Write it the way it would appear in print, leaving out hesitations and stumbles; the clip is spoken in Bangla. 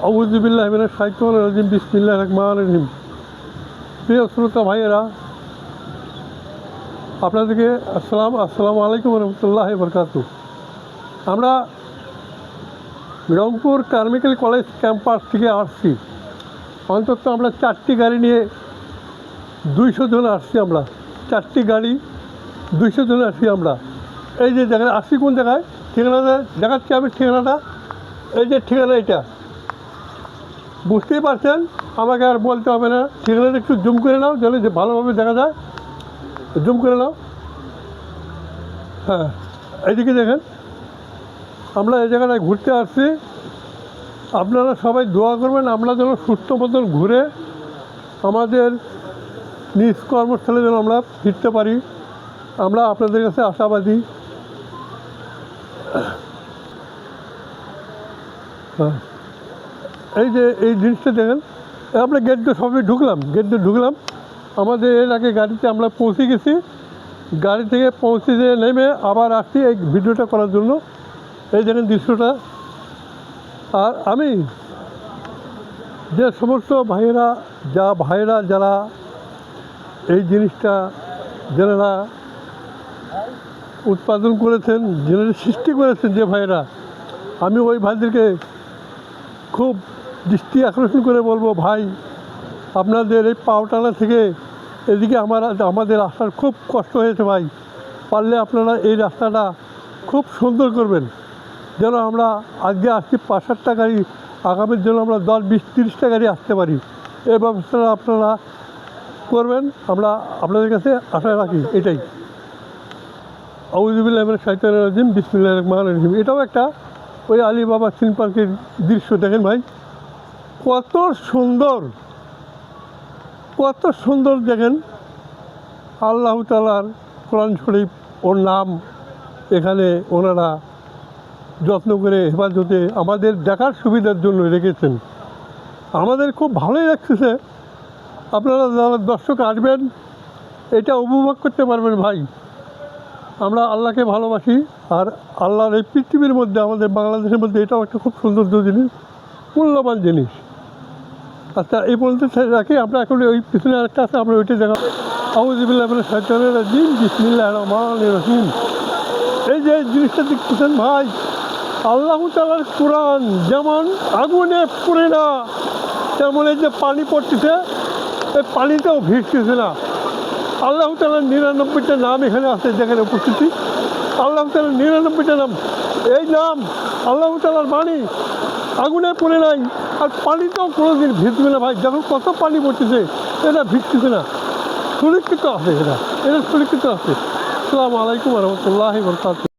আউযু বিল্লাহি মিনাশ শাইতানির রাজিম বিসমিল্লাহির রহমানির রহিম। প্রিয় শ্রোতা ভাইয়েরা, আপনাদেরকে আসসালামু আলাইকুম রহমতুল্লাহি বারাকাতুহু। আমরা রংপুর কারমিকেল কলেজ ক্যাম্পাস থেকে আসছি। অন্তত আমরা 4টি গাড়ি নিয়ে 200 জন আসছি। আমরা 4টি গাড়ি 200 জন আসছি। আমরা এই যে দেখেন আসছি কোন জায়গায়, ঠিকানাটা দেখাচ্ছি আমি। ঠিকানাটা এই যে ঠিকানা, এটা বুঝতেই পারছেন, আমাকে আর বলতে হবে না। ঠিকানাটা একটু জুম করে নাও, যেন যে ভালোভাবে দেখা যায়। জুম করে নাও। হ্যাঁ, এইদিকে দেখেন, আমরা এই জায়গাটায় ঘুরতে আসছি। আপনারা সবাই দোয়া করবেন আমরা যেন সুস্থ মতন ঘুরে আমাদের নিজ কর্মস্থলে যেন আমরা ফিরতে পারি। আমরা আপনাদের কাছে আশাবাদী। হ্যাঁ, এই যে এই জিনিসটা দেখেন, আমরা গেট দিয়ে সবাই ঢুকলাম। আমাদের এর আগে গাড়িতে আমরা পৌঁছে গেছি। গাড়ি থেকে পৌঁছে যেয়ে নেমে আবার আসছি এই ভিডিওটা করার জন্য। এই দেখেন দৃশ্যটা। আর আমি যে সমস্ত ভাইয়েরা যারা এই জিনিসটা যারা উৎপাদন করেছেন, যারা সৃষ্টি করেছেন, যে ভাইয়েরা, আমি ওই ভাইদেরকে খুব দৃষ্টি আকর্ষণ করে বলবো, ভাই আপনাদের এই পাওটানা থেকে এদিকে আমাদের আসার খুব কষ্ট হয়েছে ভাই। পারলে আপনারা এই রাস্তাটা খুব সুন্দর করবেন, যেন আমরা আজকে আসছি 5-7টা গাড়ি, আগামীর জন্য আমরা 10-20-30টা গাড়ি আসতে পারি। এই ব্যবস্থাটা আপনারা করবেন, আমরা আপনাদের কাছে আশা রাখি। এটাই। আউযু বিল্লাহি মিনাশ শাইতানির রাজিম বিসমিল্লাহির রহমানির রহিম। এটাও একটা ওই আলিবাবা সিন পার্কের দৃশ্য। দেখেন ভাই, কত সুন্দর দেখেন। আল্লাহ তাআলার কোরআন শরীফ, ওর নাম এখানে ওনারা যত্ন করে হেফাজতে আমাদের দেখার সুবিধার জন্য রেখেছেন। আমাদের খুব ভালোই লাগতেছে। আপনারা যারা দর্শক আসবেন, এটা উপভোগ করতে পারবেন ভাই। আমরা আল্লাহকে ভালোবাসি, আর আল্লাহর এই পৃথিবীর মধ্যে, আমাদের বাংলাদেশের মধ্যে এটাও একটা খুব সৌন্দর্য জিনিস, মূল্যবান জিনিস। আচ্ছা, এই পর্যন্ত রাখি। আমরা এখন ওই পিছনে আরেকটা আছে, আমরা ওইটা দেখা। আউযু বিল্লাহি মিনাশ শাইতানির রাজিম বিসমিল্লাহির রহমানির রহিম। এই যে জিনিসটা দেখতেছেন ভাই, আল্লাহ তাআলার কোরআন যেমন আগুনে পুড়ে না, তেমন এই যে পানি পড়তেছে, এই পানিতেও ভিজতেছে না। আল্লাহ তাআলার 99টা নাম এখানে আছে, যেখানে উপস্থিতি। আল্লাহ তাআলার 99টা নাম, এই নাম আল্লাহ তাআলার বাণী আগুনে পড়ে নাই, আর পানিতেও কোনোদিন ভিজবে না ভাই। যখন কত পানি পড়তেছে, এটা ভিজতেছে না, সুরক্ষিত আছে। এটা সুরক্ষিত আছে। আসসালামু আলাইকুম রহমতুল্লাহি বারাকাতুহু।